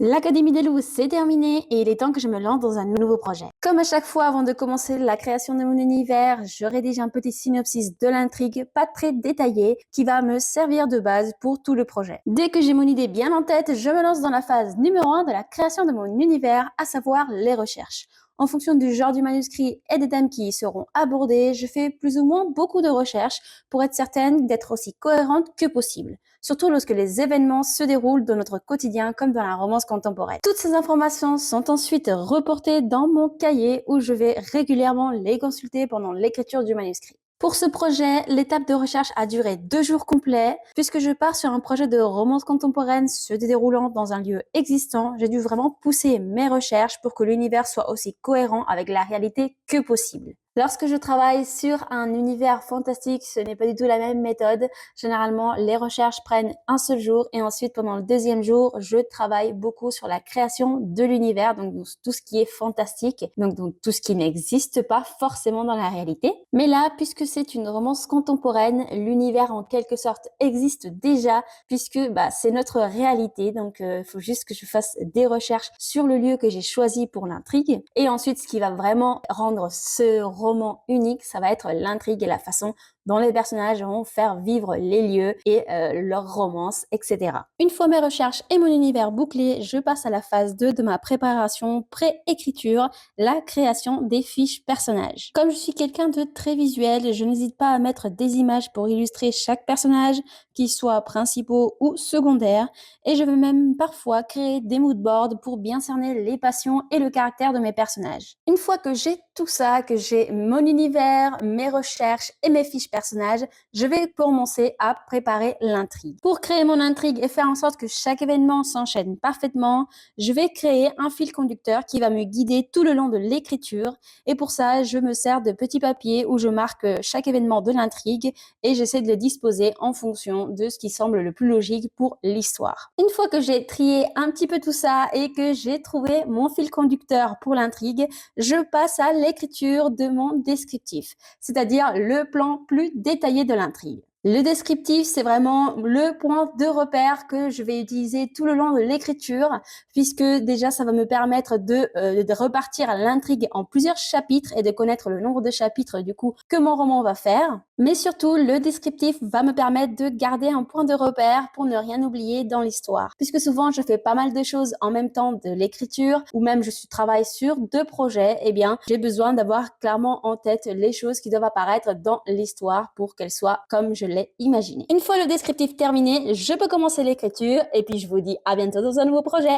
L'Académie des loups, c'est terminé et il est temps que je me lance dans un nouveau projet. Comme à chaque fois avant de commencer la création de mon univers, je rédige un petit synopsis de l'intrigue, pas très détaillé, qui va me servir de base pour tout le projet. Dès que j'ai mon idée bien en tête, je me lance dans la phase numéro 1 de la création de mon univers, à savoir les recherches. En fonction du genre du manuscrit et des thèmes qui y seront abordés, je fais plus ou moins beaucoup de recherches pour être certaine d'être aussi cohérente que possible, surtout lorsque les événements se déroulent dans notre quotidien comme dans la romance contemporaine. Toutes ces informations sont ensuite reportées dans mon cahier où je vais régulièrement les consulter pendant l'écriture du manuscrit. Pour ce projet, l'étape de recherche a duré 2 jours complets. Puisque je pars sur un projet de romance contemporaine se déroulant dans un lieu existant, j'ai dû vraiment pousser mes recherches pour que l'univers soit aussi cohérent avec la réalité que possible. Lorsque je travaille sur un univers fantastique, ce n'est pas du tout la même méthode. Généralement, les recherches prennent un seul jour et ensuite, pendant le deuxième jour, je travaille beaucoup sur la création de l'univers, donc tout ce qui est fantastique, donc tout ce qui n'existe pas forcément dans la réalité. Mais là, puisque c'est une romance contemporaine, l'univers en quelque sorte existe déjà puisque c'est notre réalité. Donc, il faut juste que je fasse des recherches sur le lieu que j'ai choisi pour l'intrigue. Et ensuite, ce qui va vraiment rendre ce roman unique, ça va être l'intrigue et la façon dont les personnages vont faire vivre les lieux et leur romance, etc. Une fois mes recherches et mon univers bouclés, je passe à la phase 2 de ma préparation pré-écriture, la création des fiches personnages. Comme je suis quelqu'un de très visuel, je n'hésite pas à mettre des images pour illustrer chaque personnage, qu'ils soient principaux ou secondaires, et je vais même parfois créer des moodboards pour bien cerner les passions et le caractère de mes personnages. Une fois que j'ai tout ça, que j'ai mon univers, mes recherches et mes fiches personnages, je vais commencer à préparer l'intrigue. Pour créer mon intrigue et faire en sorte que chaque événement s'enchaîne parfaitement, je vais créer un fil conducteur qui va me guider tout le long de l'écriture, et pour ça, je me sers de petits papiers où je marque chaque événement de l'intrigue et j'essaie de les disposer en fonction de ce qui semble le plus logique pour l'histoire. Une fois que j'ai trié un petit peu tout ça et que j'ai trouvé mon fil conducteur pour l'intrigue, je passe à l'écriture de mon descriptif, c'est-à-dire le plan plus détaillé de l'intrigue. Le descriptif, c'est vraiment le point de repère que je vais utiliser tout le long de l'écriture, puisque déjà, ça va me permettre de repartir l'intrigue en plusieurs chapitres et de connaître le nombre de chapitres, du coup, que mon roman va faire. Mais surtout, le descriptif va me permettre de garder un point de repère pour ne rien oublier dans l'histoire. Puisque souvent, je fais pas mal de choses en même temps de l'écriture, ou même travaille sur 2 projets, eh bien, j'ai besoin d'avoir clairement en tête les choses qui doivent apparaître dans l'histoire pour qu'elles soient comme je l'ai imaginé. Une fois le descriptif terminé, je peux commencer l'écriture, et puis je vous dis à bientôt dans un nouveau projet.